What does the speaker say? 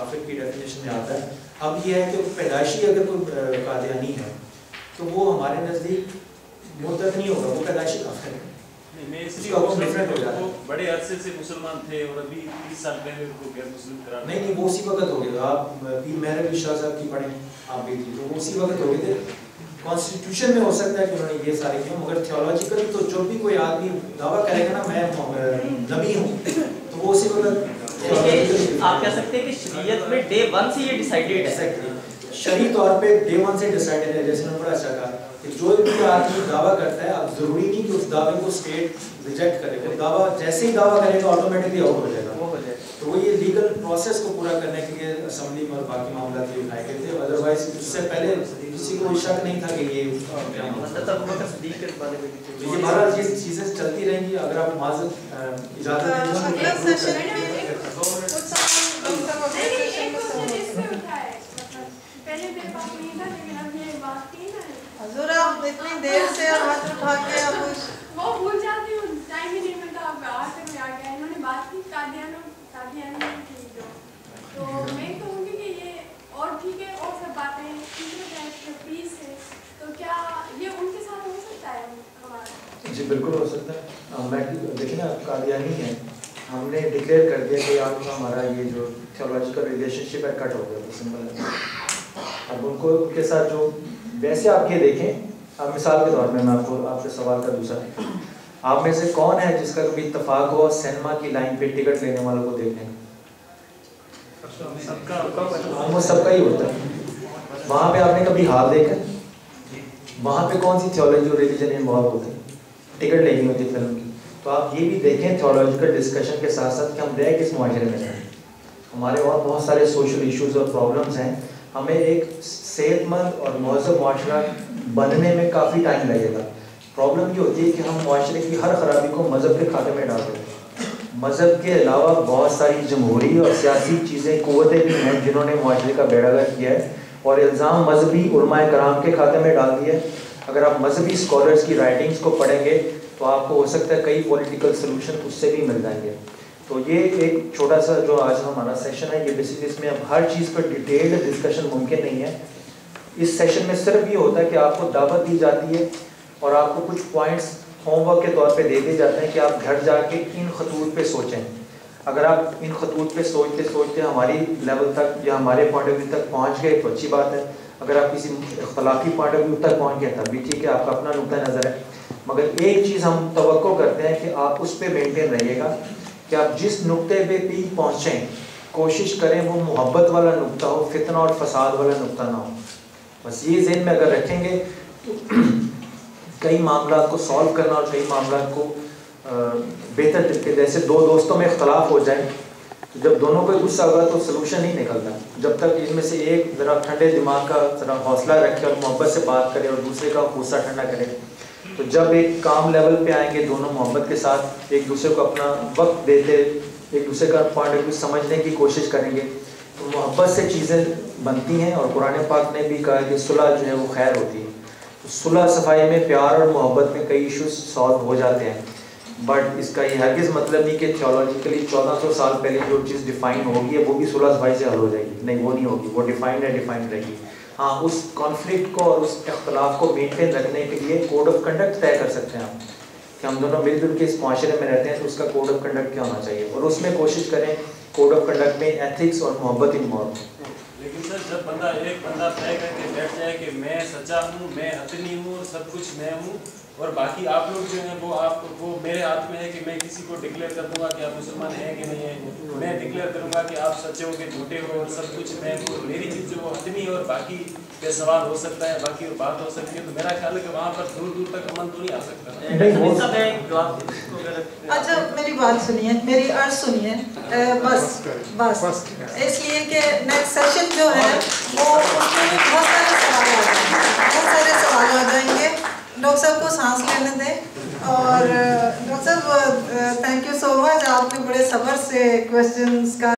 کافر کی ڈیفینیشن میں آتا ہے. اب یہ ہے کہ پیدائشی اگر کوئی قادیانی ہے تو وہ ہمارے نزدیک مرتد نہیں ہوگا, وہ پیدائشی کافر ہے. وہ بڑے عرصے سے مسلمان تھے اور ابھی 30 سال پہلے ان کو غیر مسلم قرار نہیں وہ اسی وقت ہو گیا. آپ پیر مہر علی شاہ صاحب کی پڑھیں آپ بھی تھی, تو وہ اسی وقت ہو گئے تھے. کانسٹیٹیوشن میں ہو سکتا ہے کہ انہوں نے یہ سارے کیا, مگر تھیولوجیکلی تو جو بھی کوئی آدمی دعویٰ کرے گا نا میں نبی ہوں, تو وہ اسی وقت آپ کہہ سکتے ہیں کہ شریعت میں ڈے ون سے یہ ڈیسائیڈڈ ہے, شرعی طور پہ ڈے ون سے ڈیسائیڈڈ ہے. جیسے میں بڑا اچھا کہا کہ جو بھی آدمی دعویٰ کرتا ہے, اب ضروری نہیں کہ اس دعوے کو اسٹیٹ ریجیکٹ کرے, وہ دعویٰ جیسے ہی دعویٰ کرے گا آٹومیٹکلی آؤٹ ہو جائے گا. تو وہ یہ لیگل پروسیس کو پورا کرنے کے لیے اسمبلی میں اور باقی معاملات یہ اٹھائے گئے تھے. ادروائز اس سے پہلے کسی کو شک نہیں تھا کہ یہ بہرحال یہ چیزیں چلتی رہیں گی. اگر آپ معذرت اجازت حضور آپ اتنی دیر سے ہاتھ اٹھا کے وہ بھول جاتی ہوں, ٹائم ہی نہیں ملتا. اب آخر میں آ گیا, انہوں نے بات کی قادیانی کی جو, تو میں کہوں گی کہ یہ اور ٹھیک ہے اور سب باتیں ٹھیک ہے, پیس ہے, تو کیا یہ ان کے ساتھ ہو سکتا ہے ہمارا؟ جی بالکل ہو سکتا ہے. میں دیکھیں نا قادیانی ہیں, ہم نے ڈکلیئر کر دیا کہ آپ کا ہمارا یہ جو تھیولوجیکل ریلیشن شپ ہے کٹ ہو گیا, تو سمپل ہے. اب ان کو ان کے ساتھ جو ویسے آپ یہ دیکھیں, اب مثال کے طور میں آپ کو آپ کے سوال کا دوسرا, آپ میں سے کون ہے جس کا کبھی اتفاق ہوا سینما کی لائن پہ ٹکٹ لینے والوں کو دیکھنے کا؟ وہ سب کا ہی ہوتا ہے. وہاں پہ آپ نے کبھی حال دیکھا, وہاں پہ کون سی تھیولوجی اور ریلیجن انوالو ہوتے ہیں, ٹکٹ لینی ہوتی ہے فلم کی. تو آپ یہ بھی دیکھیں تھیولوجیکل ڈسکشن کے ساتھ ساتھ کہ ہم رہ کس معاشرے میں ہیں. ہمارے اور بہت سارے سوشل ایشوز اور پرابلمس ہیں, ہمیں ایک صحت مند اور مہذب معاشرہ بننے میں کافی ٹائم لگے گا. پرابلم یہ ہوتی ہے کہ ہم معاشرے کی ہر خرابی کو مذہب کے کھاتے میں ڈال دیتے ہیں. مذہب کے علاوہ بہت ساری جمہوری اور سیاسی چیزیں قوتیں بھی ہیں جنہوں نے معاشرے کا بیڑا غرق کیا ہے, اور الزام مذہبی علماء کرام کے کھاتے میں ڈال دیا ہے. اگر آپ مذہبی اسکالرس کی رائٹنگس کو پڑھیں گے تو آپ کو ہو سکتا ہے کئی پولیٹیکل سلوشن اس سے بھی مل جائیں گے. تو یہ ایک چھوٹا سا جو آج ہمارا سیشن ہے, یہ بیسکلی اس میں اب ہر چیز پر ڈیٹیلڈ ڈسکشن ممکن نہیں ہے. اس سیشن میں صرف یہ ہوتا ہے کہ آپ کو دعوت دی جاتی ہے اور آپ کو کچھ پوائنٹس ہوم ورک کے طور پہ دے دیے جاتے ہیں کہ آپ گھر جا کے ان خطوط پہ سوچیں. اگر آپ ان خطوط پہ سوچتے سوچتے ہماری لیول تک یا ہمارے پوائنٹ آف ویو تک پہنچ گئے تو اچھی بات ہے. اگر آپ کسی اختلافی پوائنٹ آف ویو تک پہنچ گئے تب بھی ٹھیک ہے, آپ کا اپنا نقطہ نظر ہے. مگر ایک چیز ہم توقع کرتے ہیں کہ آپ اس پہ مینٹین رہیے گا کہ آپ جس نقطے پہ بھی پہنچیں کوشش کریں وہ محبت والا نقطہ ہو, فتنہ اور فساد والا نقطہ نہ ہو. بس یہ ذہن میں اگر رکھیں گے تو کئی معاملات کو سالو کرنا اور کئی معاملات کو بہتر طریقے, جیسے دو دوستوں میں اختلاف ہو جائے تو جب دونوں کو غصہ ہوگا تو سلوشن نہیں نکلتا. جب تک ان میں سے ایک ذرا ٹھنڈے دماغ کا ذرا حوصلہ رکھے اور محبت سے بات کرے اور دوسرے کا غصہ ٹھنڈا کرے, تو جب ایک کام لیول پہ آئیں گے دونوں محبت کے ساتھ ایک دوسرے کو اپنا وقت دیتے ایک دوسرے کا پوائنٹ آف ویو سمجھنے کی کوشش کریں گے تو محبت سے چیزیں بنتی ہیں. اور قرآن پاک نے بھی کہا کہ صلح جو ہے وہ خیر ہوتی ہے. تو صلح صفائی میں پیار اور محبت میں کئی ایشوز سالو ہو جاتے ہیں. بٹ اس کا یہ ہرگز مطلب نہیں کہ تھیولوجیکلی 1400 سال پہلے جو چیز ڈیفائن ہوگی ہے وہ بھی صلح صفائی سے حل ہو جائے گی. نہیں, وہ نہیں ہوگی, وہ ڈیفائنڈ ہے, ڈیفائنڈ رہے گی. ہاں, اس کانفلکٹ کو اور اس اختلاف کو مینٹین رکھنے کے لیے کوڈ آف کنڈکٹ طے کر سکتے ہیں آپ کہ ہم دونوں مل جل کے اس معاشرے میں رہتے ہیں تو اس کا کوڈ آف کنڈکٹ کیا ہونا چاہیے, اور اس میں کوشش کریں کوڈ آف کنڈکٹ میں ایتھکس اور محبت انوالو. لیکن سر جب ایک بندہ طے کر کے بیٹھ جائے کہ میں سچا ہوں, میں حتمی ہوں, سب کچھ میں ہوں, اور باقی آپ لوگ جو ہیں وہ میرے ہاتھ میں ہے کہ میں کسی کو ڈکلیئر کر دوں گا کہ آپ مسلمان ہیں کہ نہیں ہیں, میں ڈکلیئر کروں گا کہ آپ سچے ہو کہ جھوٹے ہو, اور سب کچھ میں ہوں, میری چیز جو وہ حتمی اور باقی پہ سوال ہو سکتا ہے, باقی بات ہو سکتی ہے, تو میرا خیال ہے کہ وہاں پر دور دور تک امن تو نہیں آ سکتا. اچھا میری بات سنیے, میری عرض سنیے, بس اس لیے کہ نیکسٹ سیشن جو ہے وہ اس میں بہت سارے سوال آ جائیں گے. ڈاکٹر صاحب کو سانس لینے دیں. اور ڈاکٹر صاحب تھینک یو سو مچ, آپ نے بڑے صبر سے کویسچنس کا